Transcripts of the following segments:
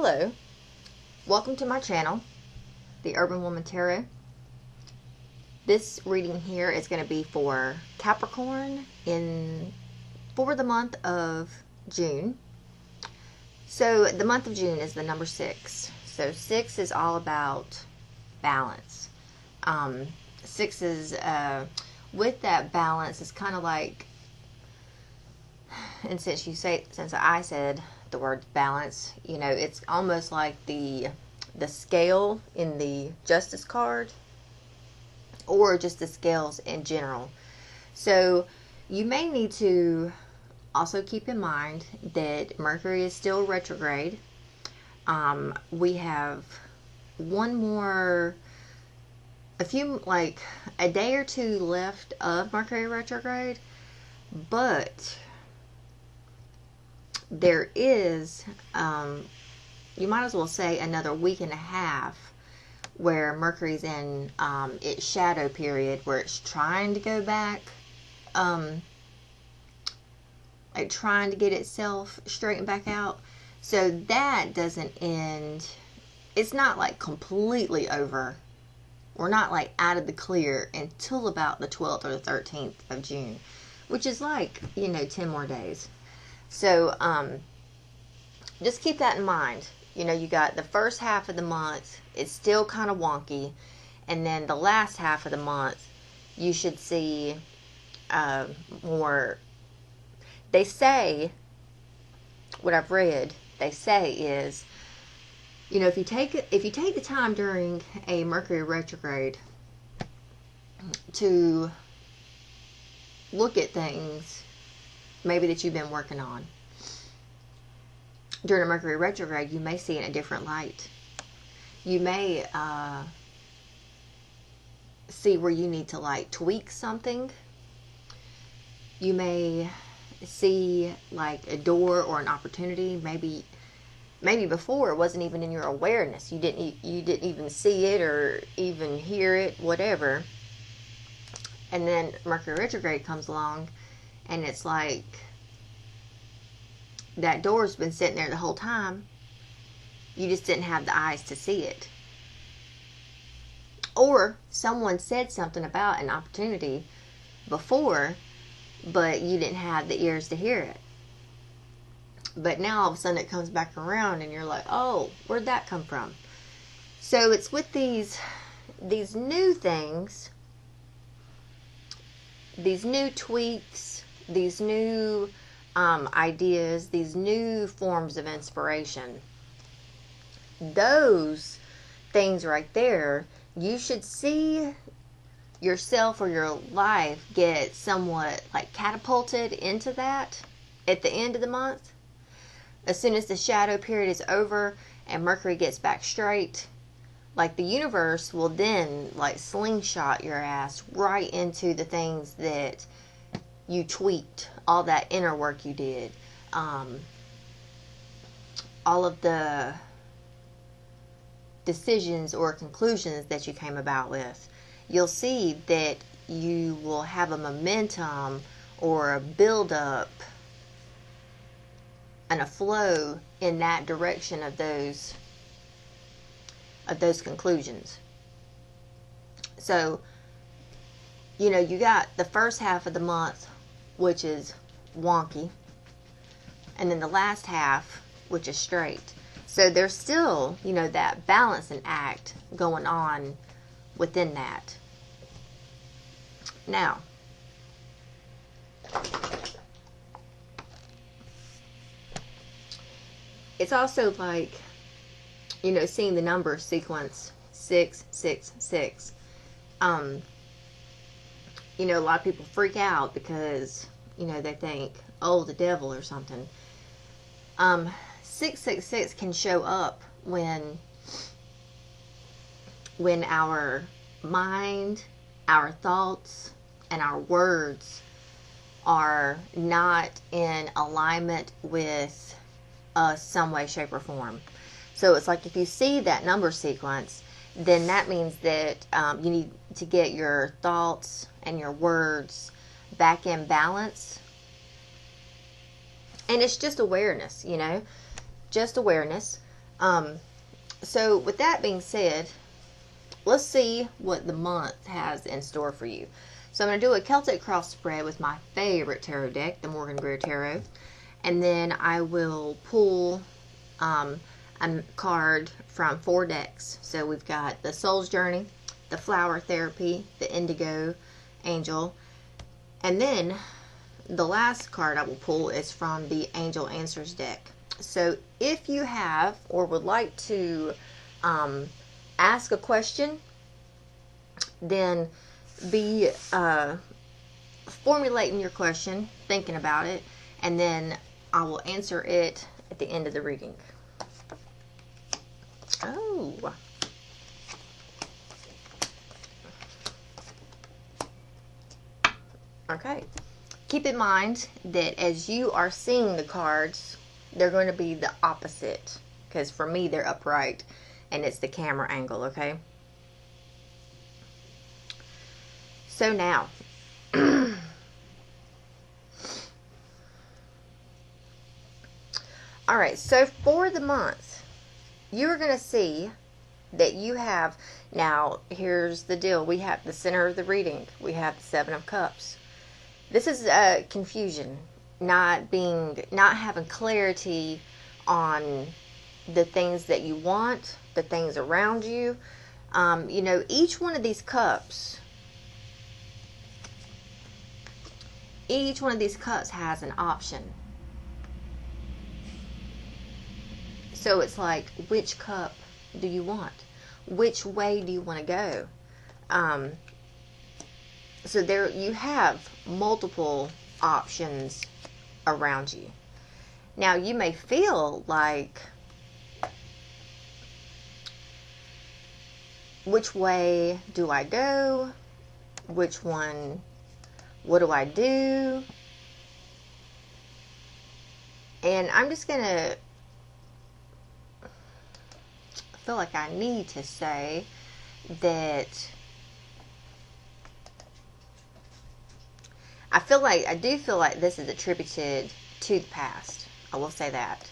Hello, welcome to my channel, The Urban Woman Tarot. This reading here is going to be for Capricorn for the month of June. So the month of June is the number 6. So 6 is all about balance. 6 is, with that balance, it's kind of like, and since I said the word balance, you know, it's almost like the scale in the Justice card, or just the scales in general. So you may need to also keep in mind that Mercury is still retrograde. We have a day or two left of Mercury retrograde, but there is, you might as well say, another week and a half where Mercury's in its shadow period, where it's trying to go back, like trying to get itself straightened back out. So that doesn't end. It's not like completely over. We're not like out of the clear until about the 12th or the 13th of June, which is like, 10 more days. So, just keep that in mind. You got the first half of the month, it's still kind of wonky. And then the last half of the month, you should see more. They say, what I've read, they say is, if you take the time during a Mercury retrograde to look at things maybe that you've been working on during a Mercury retrograde, you may see it in a different light. You may see where you need to like tweak something. You may see like a door or an opportunity. Maybe before it wasn't even in your awareness. You didn't even see it or even hear it, whatever. And then Mercury retrograde comes along, and it's like that door's been sitting there the whole time. You just didn't have the eyes to see it. Or someone said something about an opportunity before, but you didn't have the ears to hear it. But now all of a sudden it comes back around and you're like, oh, where'd that come from? So it's with these new things, these new tweaks, these new ideas, these new forms of inspiration. Those things right there, you should see yourself or your life get somewhat like catapulted into that at the end of the month. As soon as the shadow period is over and Mercury gets back straight, like the universe will then like slingshot your ass right into the things that you tweaked, all that inner work you did, all of the decisions or conclusions that you came about with. You'll see that you will have a momentum or a build-up and a flow in that direction of those conclusions. So, you got the first half of the month, which is wonky, and then the last half, which is straight. So there's still, that balancing act going on within that. Now, it's also like, seeing the number sequence 666. A lot of people freak out because, they think, oh, the devil or something. 666 can show up when our mind, our thoughts, and our words are not in alignment with us some way, shape, or form. So it's like if you see that number sequence, then that means that you need to get your thoughts and your words back in balance. And it's just awareness, just awareness. So with that being said, let's see what the month has in store for you. So I'm going to do a Celtic Cross spread with my favorite tarot deck, the Morgan Greer Tarot. And then I will pull a card from 4 decks. So we've got the Soul's Journey, the Flower Therapy, the Indigo Angel. And then the last card I will pull is from the Angel Answers deck. So if you have or would like to ask a question, then be formulating your question, thinking about it, and then I will answer it at the end of the reading. Oh. Okay. Keep in mind that as you are seeing the cards, they're going to be the opposite. Because for me, they're upright. And it's the camera angle, okay? So now. Alright, so for the month, you're going to see that you have, now here's the deal, we have the center of the reading, we have the 7 of Cups. This is confusion, not having clarity on the things that you want, the things around you. You know, each one of these cups has an option. So it's like, which cup do you want? Which way do you want to go? So there you have multiple options around you. Now you may feel like, which way do I go? Which one? What do I do? And I'm just gonna feel like I need to say that I do feel like this is attributed to the past. I will say that.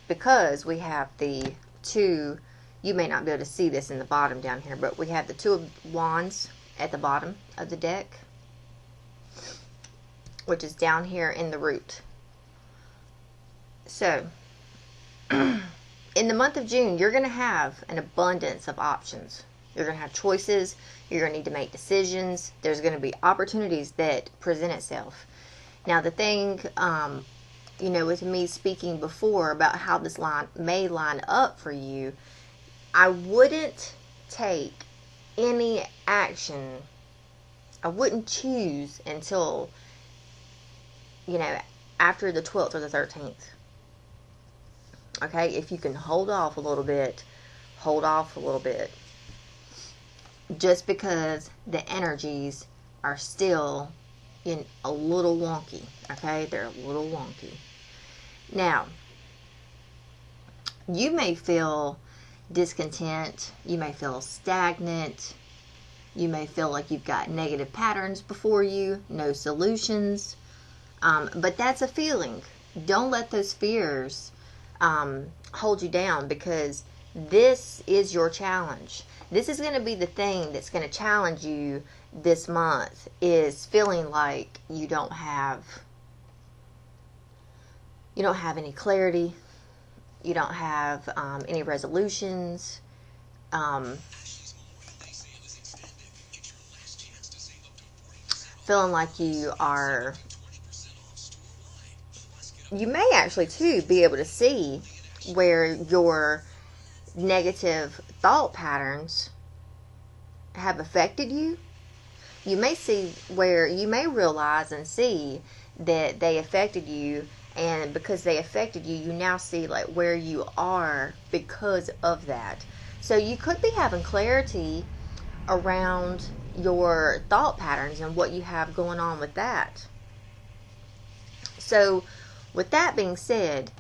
Because we have the 2, you may not be able to see this in the bottom down here, but we have the 2 of Wands at the bottom of the deck, which is down here in the root. So, in the month of June, you're going to have an abundance of options. You're going to have choices. You're going to need to make decisions. There's going to be opportunities that present itself. Now, the thing, you know, with me speaking before about how this may line up for you, I wouldn't take any action. I wouldn't choose until, you know, after the 12th or the 13th. Okay, if you can hold off a little bit, hold off a little bit. Just because the energies are still in a little wonky. Okay, they're a little wonky. Now, you may feel discontent. You may feel stagnant. You may feel like you've got negative patterns before you, no solutions. But that's a feeling. Don't let those fears hold you down, because this is your challenge. This is going to be the thing that's going to challenge you this month, is feeling like you don't have any clarity, you don't have any resolutions, feeling like you may actually too be able to see where your negative thought patterns have affected you. You may see where you may realize and see that they affected you, and because they affected you, you now see like where you are because of that. So you could be having clarity around your thought patterns and what you have going on with that. So with that being said,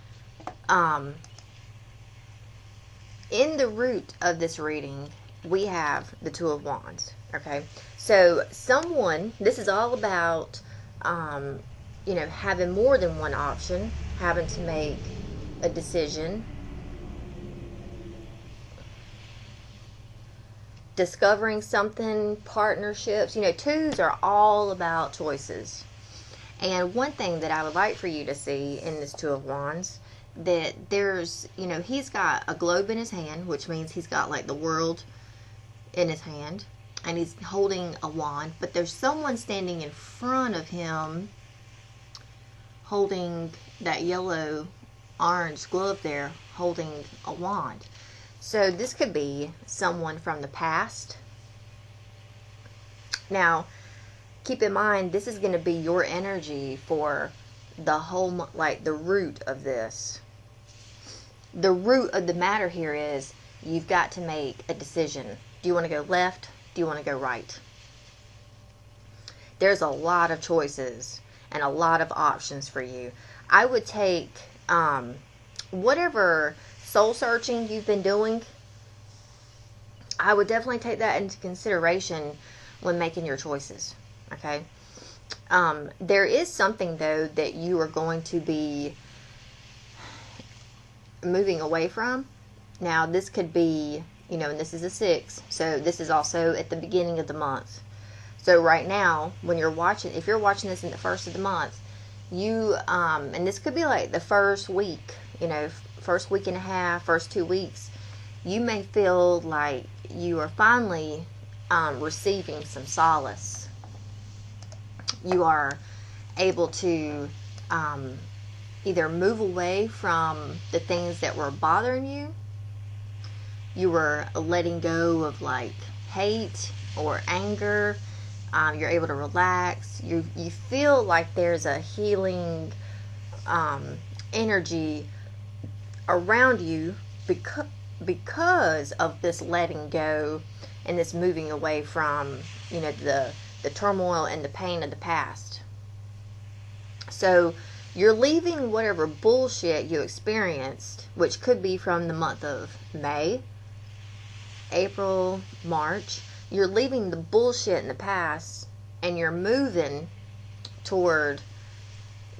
in the root of this reading, we have the 2 of Wands. Okay, so this is all about, having more than one option, having to make a decision, discovering something, partnerships. You know, twos are all about choices. And one thing that I would like for you to see in this Two of Wands, that there's, you know, he's got a globe in his hand, which means he's got like the world in his hand, and he's holding a wand, but there's someone standing in front of him holding that yellow orange glove there, holding a wand. So this could be someone from the past. Now, keep in mind, this is going to be your energy for the whole, like the root of this. The root of the matter here is you've got to make a decision. Do you want to go left? Do you want to go right? There's a lot of choices and a lot of options for you. I would take whatever soul searching you've been doing, I would definitely take that into consideration when making your choices. Okay. There is something though that you are going to be moving away from. Now this could be, you know, and this is a 6, so this is also at the beginning of the month. So right now, when you're watching, if you're watching this in the first of the month, you and this could be like the first week, you know, first week and a half, first 2 weeks, you may feel like you are finally receiving some solace. You are able to either move away from the things that were bothering you. You were letting go of like hate or anger. You're able to relax. You feel like there's a healing energy around you because of this letting go and this moving away from, you know, the turmoil and the pain of the past. So you're leaving whatever bullshit you experienced, which could be from the month of May, April, March. You're leaving the bullshit in the past and you're moving toward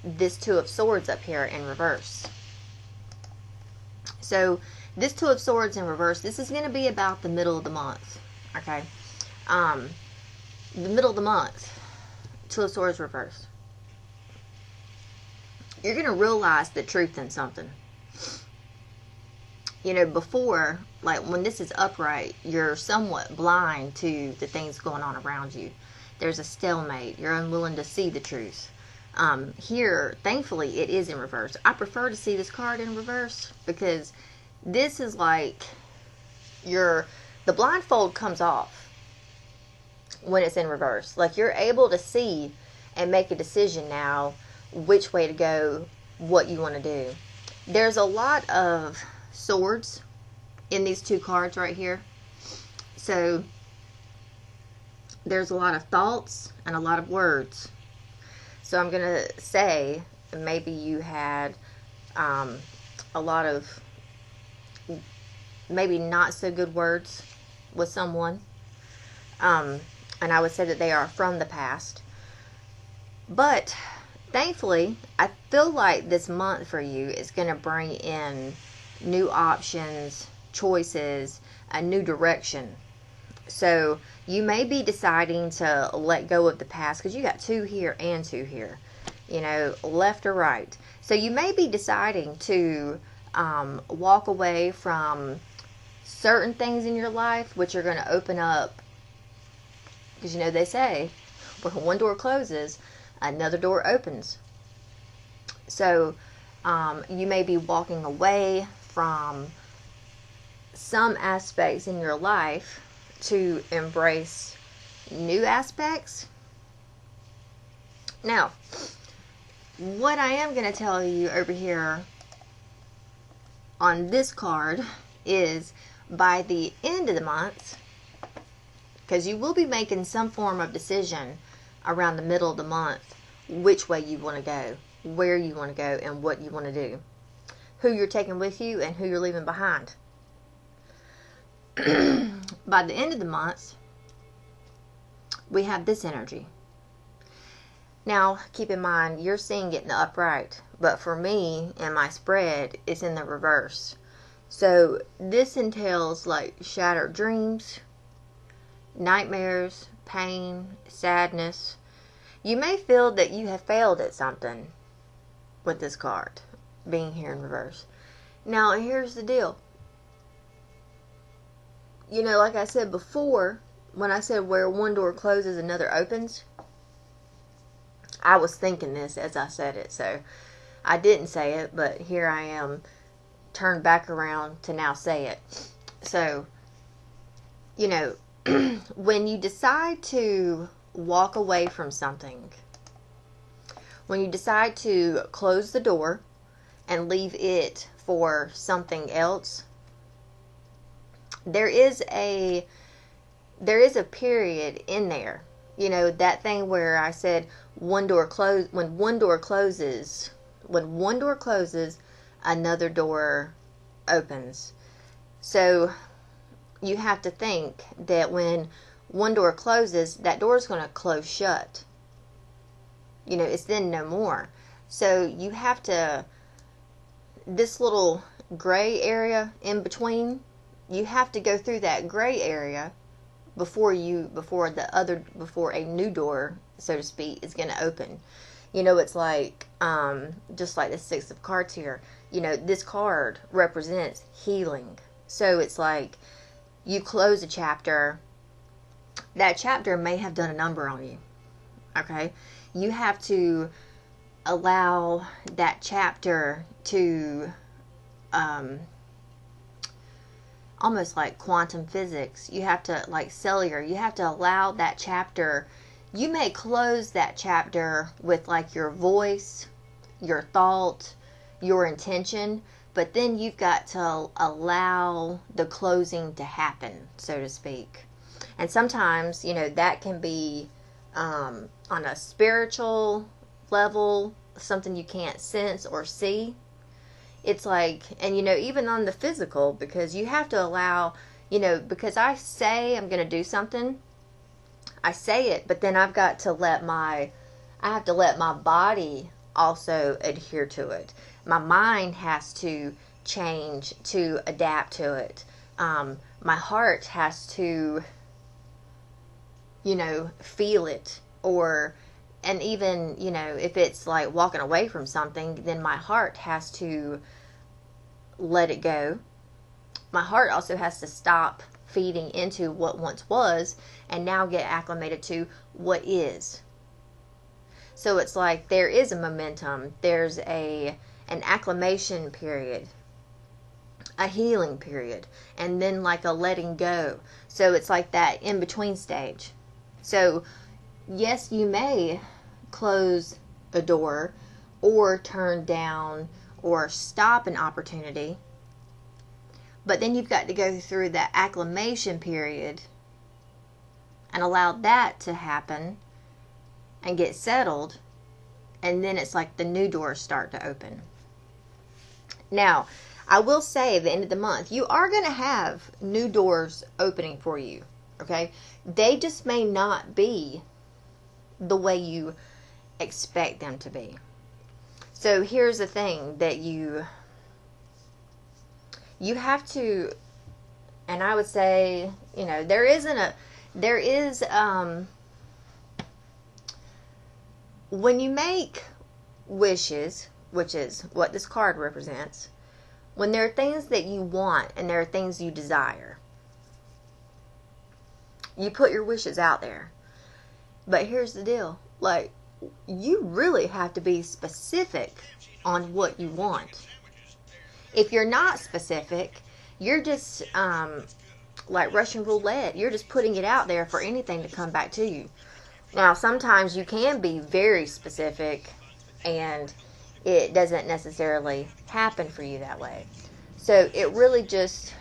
this Two of Swords up here in reverse. So this Two of Swords in reverse, this is going to be about the middle of the month. Okay. The middle of the month, Two of Swords reverse. You're going to realize the truth in something. You know, before, like when this is upright, you're somewhat blind to the things going on around you. There's a stalemate. You're unwilling to see the truth. Here, thankfully, it is in reverse. I prefer to see this card in reverse because this is like the blindfold comes off when it's in reverse. Like you're able to see and make a decision now which way to go, what you want to do. There's a lot of swords in these two cards right here. So there's a lot of thoughts and a lot of words. So I'm going to say maybe you had a lot of maybe not so good words with someone. And I would say that they are from the past. But thankfully, I feel like this month for you is going to bring in new options, choices, a new direction. So you may be deciding to let go of the past because you got 2 here and 2 here, you know, left or right. So you may be deciding to walk away from certain things in your life, which are going to open up, because you know they say when one door closes, another door opens. So you may be walking away from some aspects in your life to embrace new aspects. Now, what I am going to tell you over here on this card is by the end of the month, because you will be making some form of decision around the middle of the month, which way you want to go, where you want to go, and what you want to do, who you're taking with you and who you're leaving behind. By the end of the month, we have this energy. Now, keep in mind, you're seeing it in the upright, but for me, in my spread, it's in the reverse. So, this entails, like, shattered dreams, nightmares, pain, sadness. You may feel that you have failed at something with this card being here in reverse. Now, here's the deal. You know, like I said before, when I said where one door closes, another opens, I was thinking this as I said it. So I didn't say it, but here I am, turned back around to now say it. So, you know, when you decide to walk away from something, when you decide to close the door and leave it for something else, there is a period in there. You know, that thing where I said when one door closes, another door opens. So you have to think that when one door closes, that door is going to close shut. You know, it's then no more. So you have to, this little gray area in between, you have to go through that gray area before a new door, so to speak, is going to open. You know, it's like, just like the Six of Cards here. You know, this card represents healing. So it's like, you close a chapter, that chapter may have done a number on you. Okay? You have to allow that chapter to, almost like quantum physics. You have to, like cellular, you have to allow that chapter. You may close that chapter with like your voice, your thought, your intention, but then you've got to allow the closing to happen, so to speak. And sometimes, you know, that can be on a spiritual level, something you can't sense or see. It's like, and you know, even on the physical, because you have to allow, you know, because I say I'm going to do something, I say it, but then I have to let my body also adhere to it. My mind has to change to adapt to it. My heart has to, you know, feel it. And even, you know, if it's like walking away from something, then my heart has to let it go. My heart also has to stop feeding into what once was and now get acclimated to what is. So it's like there is a momentum. There's an acclimation period, a healing period, and then like a letting go. So it's like that in-between stage. So yes, you may close a door or turn down or stop an opportunity, but then you've got to go through that acclimation period and allow that to happen and get settled, and then it's like the new doors start to open. Now, I will say at the end of the month, you are going to have new doors opening for you, okay? They just may not be the way you expect them to be. So here's the thing that you have to, and I would say, you know, there is when you make wishes, which is what this card represents, when there are things that you want and there are things you desire, you put your wishes out there. But here's the deal, like, you really have to be specific on what you want. If you're not specific, you're just like Russian roulette. You're just putting it out there for anything to come back to you. Now, sometimes you can be very specific and it doesn't necessarily happen for you that way. So it really just,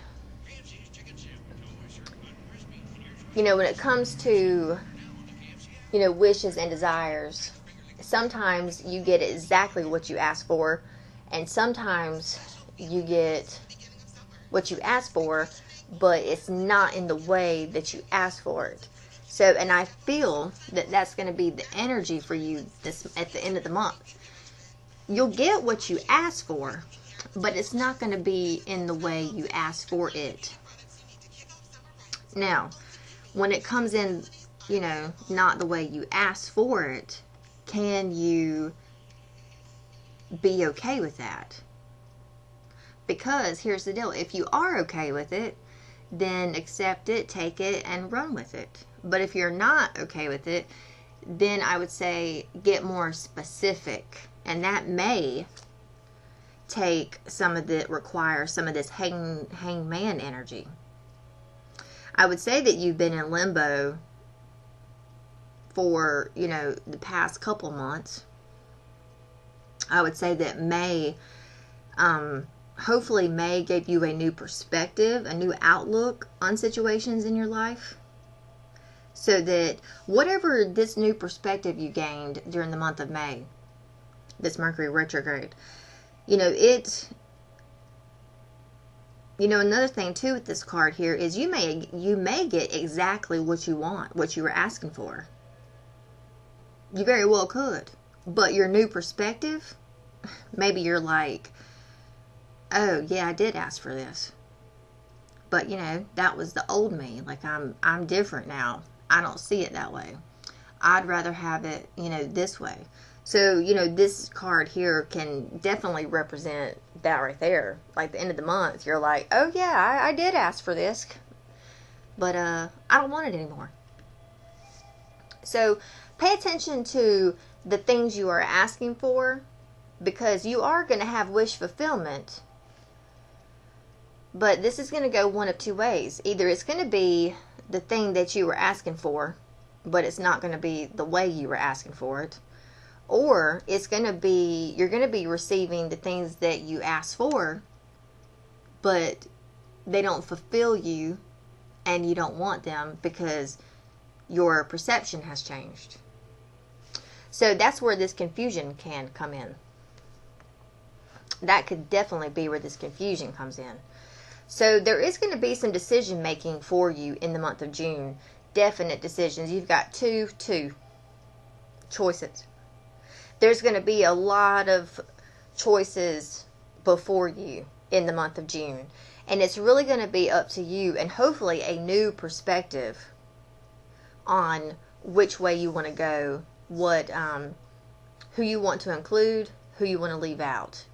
you know, when it comes to, you know, wishes and desires, sometimes you get exactly what you ask for, and sometimes you get what you ask for, but it's not in the way that you ask for it. So, and I feel that that's going to be the energy for you this at the end of the month. You'll get what you ask for, but it's not going to be in the way you ask for it. Now, when it comes in, you know, not the way you asked for it, can you be okay with that? Because here's the deal. If you are okay with it, then accept it, take it, and run with it. But if you're not okay with it, then I would say get more specific. And that may require some of this hangman energy. I would say that you've been in limbo for, you know, the past couple months. I would say that May, hopefully May gave you a new perspective, a new outlook on situations in your life. So that whatever this new perspective you gained during the month of May, this Mercury retrograde, you know, another thing too with this card here is you may get exactly what you want, what you were asking for. You very well could. But your new perspective, maybe you're like, oh yeah, I did ask for this. But you know, that was the old me. Like I'm different now. I don't see it that way. I'd rather have it, you know, this way. So, you know, this card here can definitely represent that right there. Like the end of the month, you're like, oh yeah, I did ask for this, but I don't want it anymore. So pay attention to the things you are asking for, because you are going to have wish fulfillment. But this is going to go one of two ways. Either it's going to be the thing that you were asking for, but it's not going to be the way you were asking for it. Or it's going to be, you're going to be receiving the things that you asked for, but they don't fulfill you and you don't want them because your perception has changed. So that's where this confusion can come in. That could definitely be where this confusion comes in. So there is going to be some decision making for you in the month of June. Definite decisions. You've got two choices. There's going to be a lot of choices before you in the month of June. And it's really going to be up to you, and hopefully a new perspective on which way you want to go, who you want to include, who you want to leave out.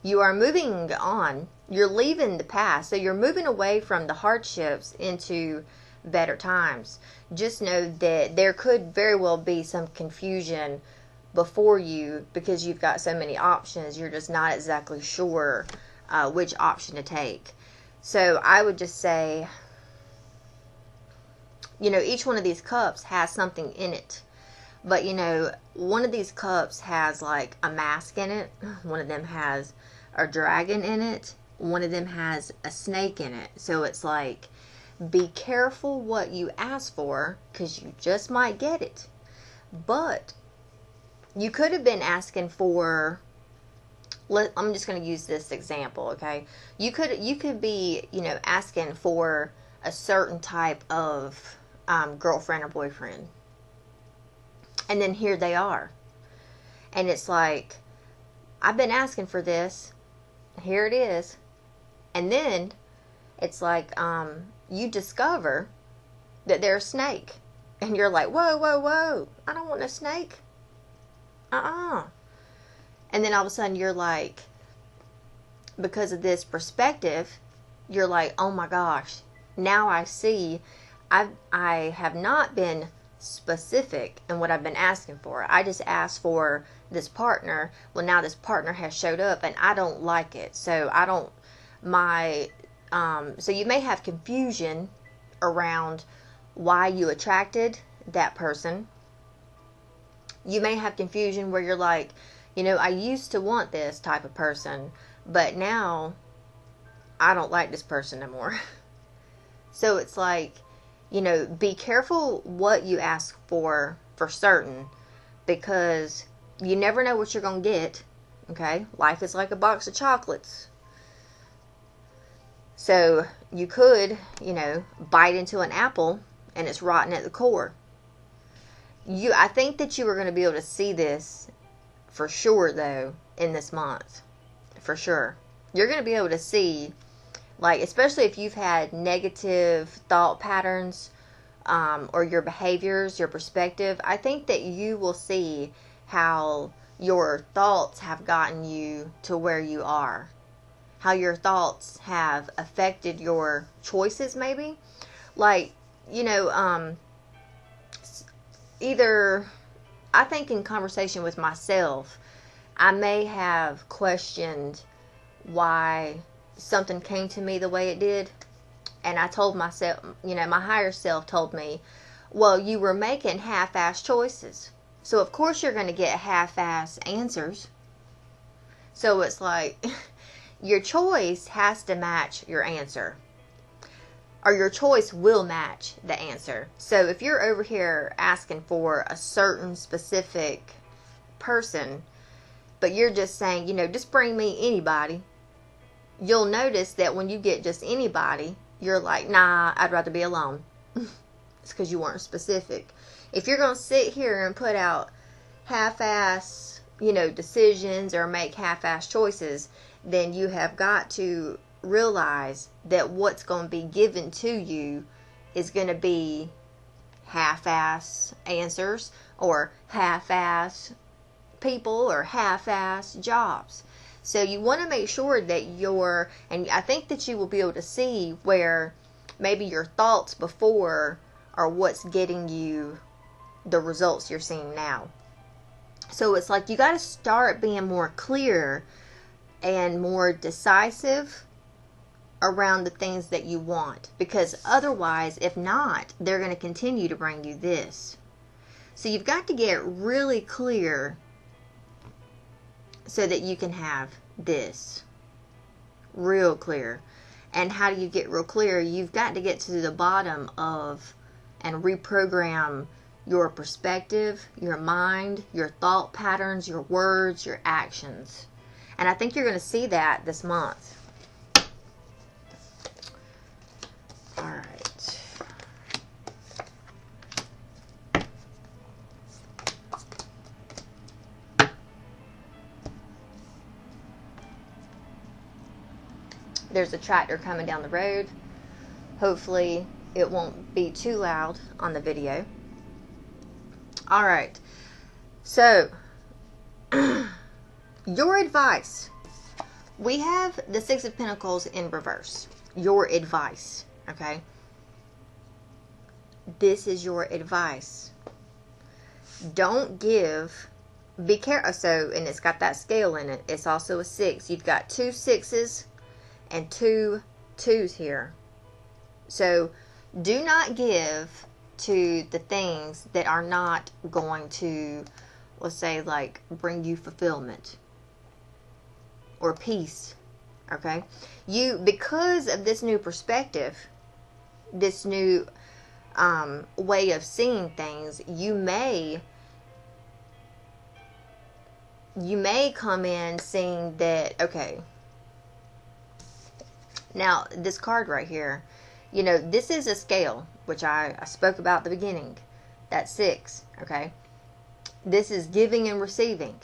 You are moving on. You're leaving the past. So you're moving away from the hardships into better times. Just know that there could very well be some confusion before you because you've got so many options. You're just not exactly sure which option to take. So I would just say, you know, each one of these cups has something in it. But, you know, one of these cups has like a mask in it. One of them has a dragon in it. One of them has a snake in it. So it's like, be careful what you ask for, because you just might get it. But you could have been asking for, I'm just going to use this example, okay? You could be, you know, asking for a certain type of girlfriend or boyfriend. And then here they are. And it's like, I've been asking for this. Here it is. And then it's like, you discover that they're a snake. And you're like, whoa, whoa, whoa. I don't want a snake. And then all of a sudden you're like, because of this perspective, you're like, oh my gosh, now I see I have not been specific in what I've been asking for. I just asked for this partner. Well, now this partner has showed up and I don't like it. So so you may have confusion around why you attracted that person. You may have confusion where you're like, you know, I used to want this type of person, but now I don't like this person anymore. So it's like, you know, be careful what you ask for certain, because you never know what you're going to get. Okay? Life is like a box of chocolates. So you could, you know, bite into an apple and it's rotten at the core. I think that you are going to be able to see this for sure, though, in this month. For sure. You're going to be able to see Like, especially if you've had negative thought patterns, or your behaviors, your perspective, I think that you will see how your thoughts have gotten you to where you are. How your thoughts have affected your choices, maybe. Like, you know, either, I think in conversation with myself, I may have questioned why something came to me the way it did. And I told myself, you know, my higher self told me, well, you were making half-ass choices. So, of course, you're going to get half-ass answers. So, it's like, your choice has to match your answer. Or your choice will match the answer. So, if you're over here asking for a certain specific person, but you're just saying, you know, just bring me anybody, you'll notice that when you get just anybody, you're like, nah, I'd rather be alone. It's because you weren't specific. If you're going to sit here and put out half-ass, you know, decisions or make half-ass choices, then you have got to realize that what's going to be given to you is going to be half-ass answers or half-ass people or half-ass jobs. So you want to make sure that and I think that you will be able to see where maybe your thoughts before are what's getting you the results you're seeing now. So it's like you got to start being more clear and more decisive around the things that you want. Because otherwise, if not, they're going to continue to bring you this. So you've got to get really clear so that you can have this. Real clear. And how do you get real clear? You've got to get to the bottom of and reprogram your perspective, your mind, your thought patterns, your words, your actions. And I think you're going to see that this month. All right. There's a tractor coming down the road. Hopefully it won't be too loud on the video. All right. So, your advice. We have the Six of Pentacles in reverse. Your advice. Okay? This is your advice. Don't give. Be careful. So, and it's got that scale in it. It's also a 6. You've got 2 6s and 2 2s here. So, do not give to the things that are not going to, let's say, like, bring you fulfillment or peace. Okay? Because of this new perspective, this new way of seeing things, you may come in seeing that, okay, now this card right here, you know, this is a scale, which I spoke about at the beginning. That's 6, okay? This is giving and receiving.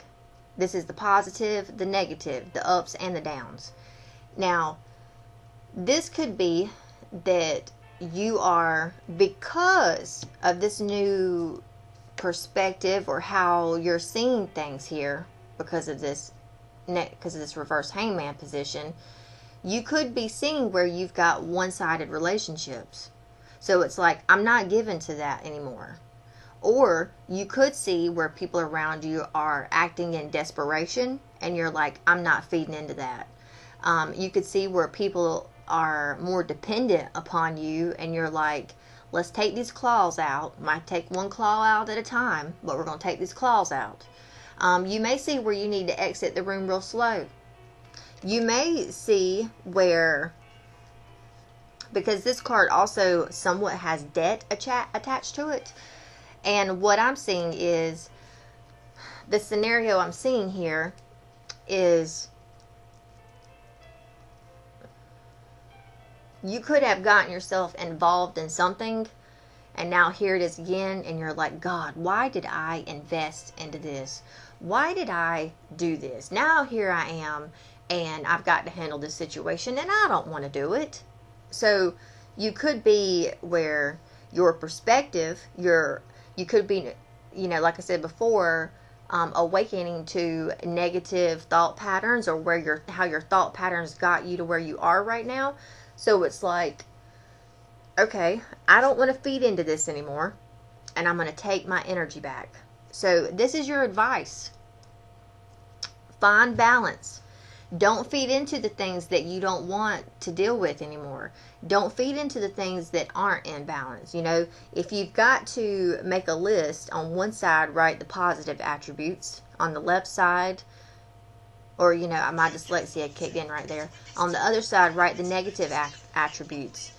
This is the positive, the negative, the ups and the downs. Now, this could be that you are, because of this new perspective or how you're seeing things here, because of this reverse hangman position, you could be seeing where you've got one-sided relationships. So it's like, I'm not given to that anymore. Or you could see where people around you are acting in desperation, and you're like, I'm not feeding into that. You could see where people are more dependent upon you, and you're like, let's take these claws out. Might take one claw out at a time, but we're going to take these claws out. You may see where you need to exit the room real slow. You may see where, because this card also somewhat has debt attached to it. And what I'm seeing is, the scenario I'm seeing here is, you could have gotten yourself involved in something, and now here it is again, and you're like, God, why did I invest into this? Why did I do this? Now here I am, and I've got to handle this situation and I don't want to do it. So you could be where your perspective, you could be, like I said before, awakening to negative thought patterns, or how your thought patterns got you to where you are right now. So it's like, okay, I don't want to feed into this anymore, and I'm going to take my energy back. So this is your advice. Find balance. Don't feed into the things that you don't want to deal with anymore. Don't feed into the things that aren't in balance. If you've got to make a list, on one side, write the positive attributes. On the left side, or, my dyslexia kicked in right there. On the other side, write the negative attributes.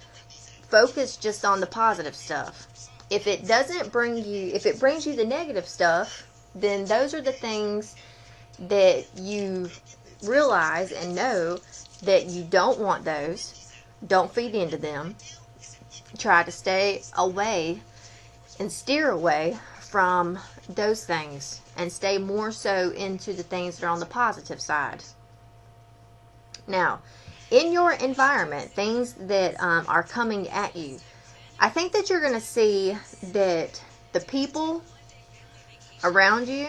Focus just on the positive stuff. If it brings you the negative stuff, then those are the things that you realize and know that you don't want those. Don't feed into them. Try to stay away and steer away from those things, and stay more so into the things that are on the positive side. Now, in your environment, things that are coming at you, I think that you're going to see that the people around you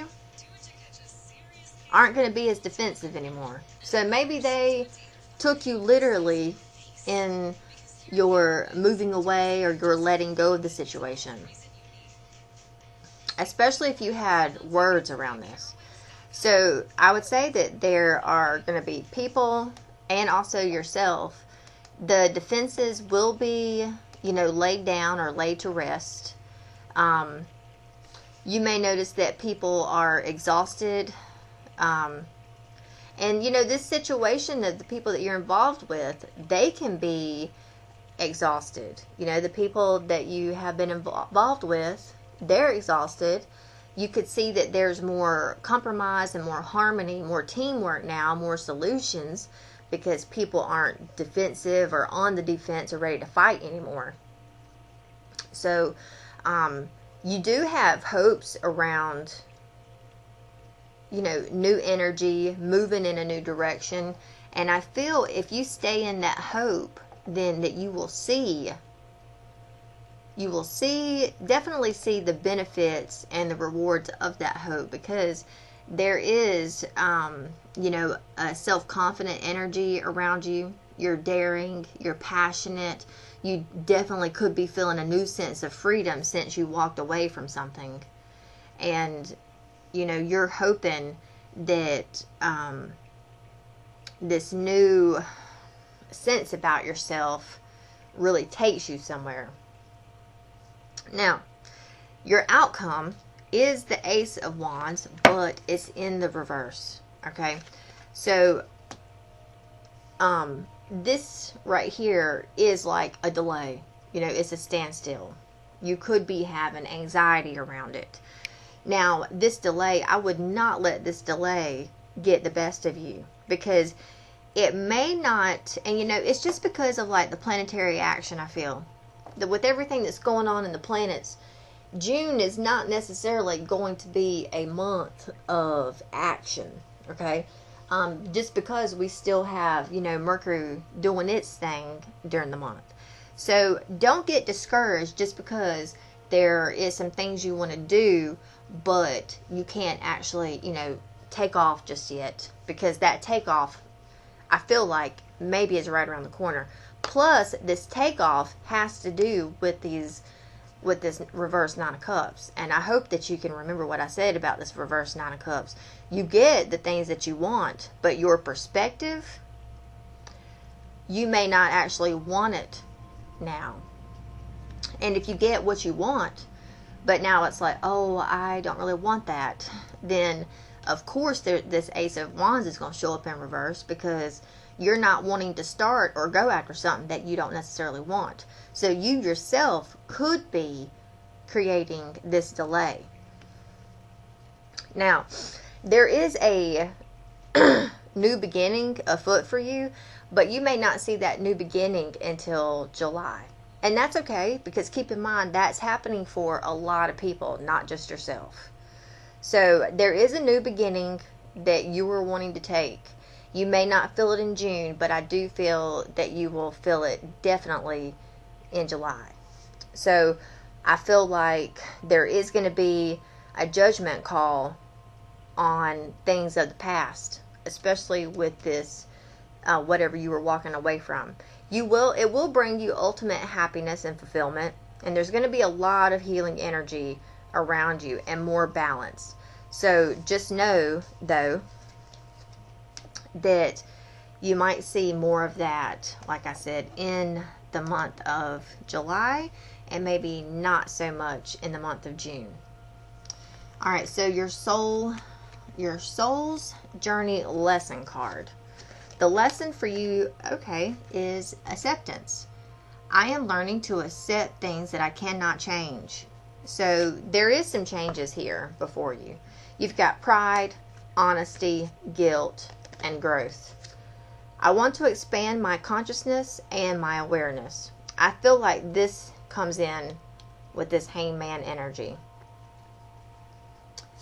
aren't going to be as defensive anymore. So maybe they took you literally in your moving away or your letting go of the situation. Especially if you had words around this. So I would say that there are going to be people, and also yourself, the defenses will be, laid down or laid to rest. You may notice that people are exhausted. And this situation, of the people that you're involved with, they can be exhausted. The people that you have been involved with, they're exhausted. You could see that there's more compromise and more harmony, more teamwork now, more solutions, because people aren't defensive or on the defense or ready to fight anymore. So you do have hopes around new energy, moving in a new direction. And I feel if you stay in that hope, then that you will definitely see the benefits and the rewards of that hope, because there is, a self-confident energy around you. You're daring, you're passionate. You definitely could be feeling a new sense of freedom since you walked away from something. And you're hoping that this new sense about yourself really takes you somewhere. Now, your outcome is the Ace of Wands, but it's in the reverse. Okay, so this right here is like a delay. It's a standstill. You could be having anxiety around it. Now, this delay, I would not let this delay get the best of you, because it may not, and it's just because of like the planetary action. I feel that with everything that's going on in the planets, June is not necessarily going to be a month of action, okay? Just because we still have, Mercury doing its thing during the month. So don't get discouraged just because there is some things you want to do, but you can't actually, take off just yet, because that takeoff, I feel like, maybe is right around the corner. Plus, this takeoff has to do with this reverse Nine of Cups. And I hope that you can remember what I said about this reverse Nine of Cups. You get the things that you want, but your perspective, you may not actually want it now. And if you get what you want, but now it's like, oh, I don't really want that, then of course this Ace of Wands is going to show up in reverse, because you're not wanting to start or go after something that you don't necessarily want. So you yourself could be creating this delay. Now, there is a new beginning afoot for you, but you may not see that new beginning until July. And that's okay, because keep in mind, that's happening for a lot of people, not just yourself. So there is a new beginning that you were wanting to take. You may not feel it in June, but I do feel that you will feel it definitely in July. So I feel like there is going to be a judgment call on things of the past, especially with this whatever you were walking away from. It will bring you ultimate happiness and fulfillment, and there's going to be a lot of healing energy around you and more balance. So just know, though, that you might see more of that, like I said, in the month of July, and maybe not so much in the month of June. All right, so your soul's journey lesson card. The lesson for you, okay, is acceptance. I am learning to accept things that I cannot change. So there is some changes here before you. You've got pride, honesty, guilt, and growth. I want to expand my consciousness and my awareness. I feel like this comes in with this hangman energy.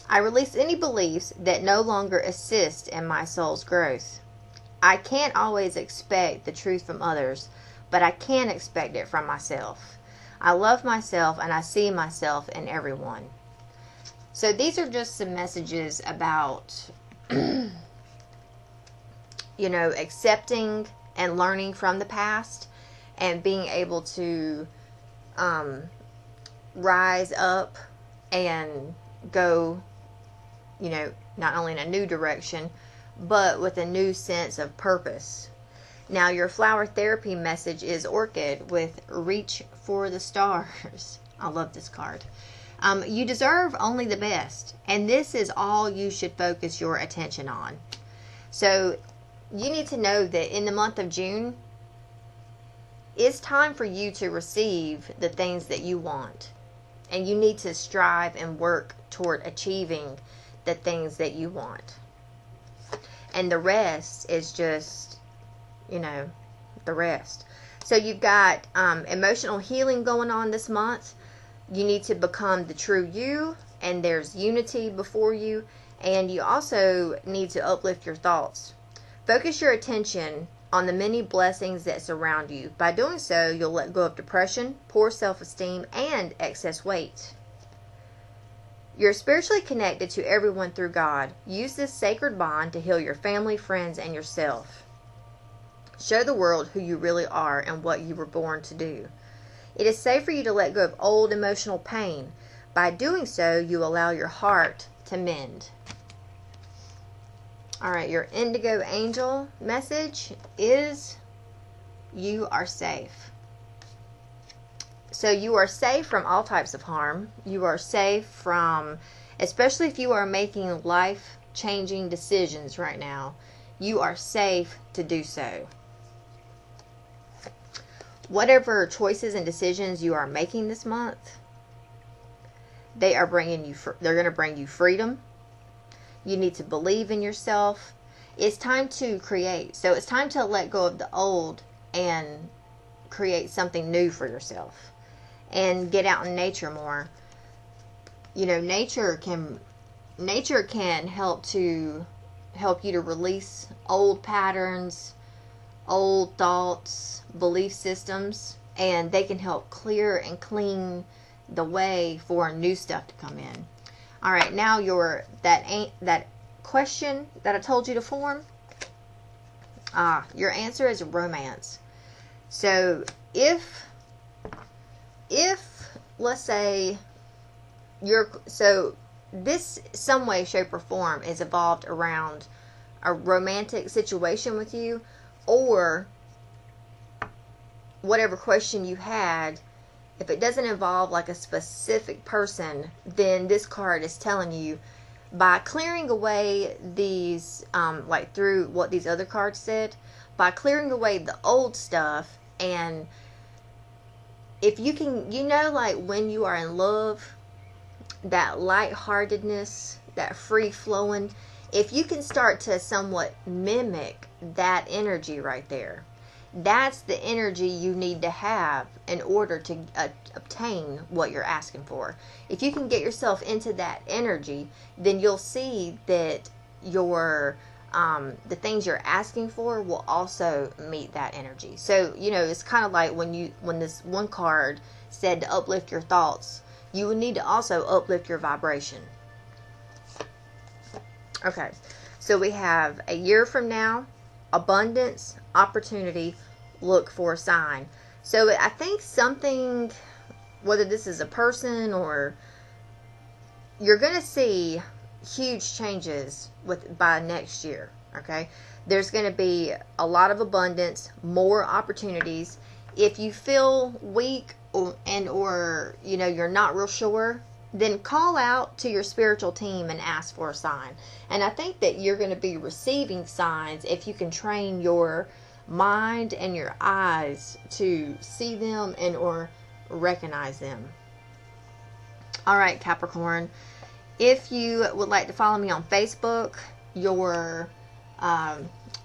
I release any beliefs that no longer assist in my soul's growth. I can't always expect the truth from others, but I can expect it from myself. I love myself and I see myself in everyone. So these are just some messages about, accepting and learning from the past and being able to rise up and go, not only in a new direction, but with a new sense of purpose. Now, your flower therapy message is Orchid with Reach for the Stars. I love this card. You deserve only the best, and this is all you should focus your attention on. So, you need to know that in the month of June, it's time for you to receive the things that you want. And you need to strive and work toward achieving the things that you want. And the rest is just, the rest. So you've got emotional healing going on this month. You need to become the true you, and there's unity before you. And you also need to uplift your thoughts. Focus your attention on the many blessings that surround you. By doing so, you'll let go of depression, poor self-esteem, and excess weight. You're spiritually connected to everyone through God. Use this sacred bond to heal your family, friends, and yourself. Show the world who you really are and what you were born to do. It is safe for you to let go of old emotional pain. By doing so, you allow your heart to mend. All right, your Indigo Angel message is you are safe. So you are safe from all types of harm. You are safe from, especially if you are making life-changing decisions right now, you are safe to do so. Whatever choices and decisions you are making this month, they're going to bring you freedom. You need to believe in yourself. It's time to create. So it's time to let go of the old and create something new for yourself. And get out in nature more. Nature can help you to release old patterns, old thoughts, belief systems, and they can help clear and clean the way for new stuff to come in. All right, now that question that I told you to form, your answer is romance. So if let's say this some way, shape, or form is evolved around a romantic situation with you, or whatever question you had, if it doesn't involve like a specific person, then this card is telling you, by clearing away these, like through what these other cards said, by clearing away the old stuff, and if you can, like when you are in love, that lightheartedness, that free-flowing, if you can start to somewhat mimic that energy right there, that's the energy you need to have in order to obtain what you're asking for. If you can get yourself into that energy, then you'll see that your the things you're asking for will also meet that energy. So, you know, it's kind of like when this one card said to uplift your thoughts, you would need to also uplift your vibration. Okay, so we have a year from now, abundance, opportunity, look for a sign. So I think something, whether this is a person or, you're going to see huge changes by next year. Okay, there's going to be a lot of abundance, more opportunities. If you feel weak or you know, you're not real sure, then call out to your spiritual team and ask for a sign. And I think that you're going to be receiving signs if you can train your mind and your eyes to see them and or recognize them. All right, Capricorn. If you would like to follow me on Facebook, the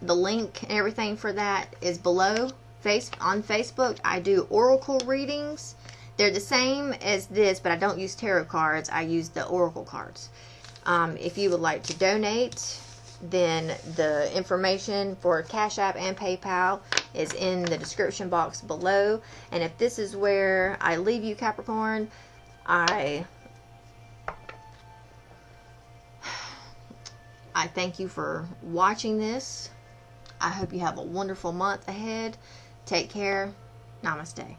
link and everything for that is below. On Facebook, I do oracle readings. They're the same as this, but I don't use tarot cards. I use the oracle cards. If you would like to donate, then the information for Cash App and PayPal is in the description box below. And if this is where I leave you, Capricorn, I thank you for watching this. I hope you have a wonderful month ahead. Take care. Namaste.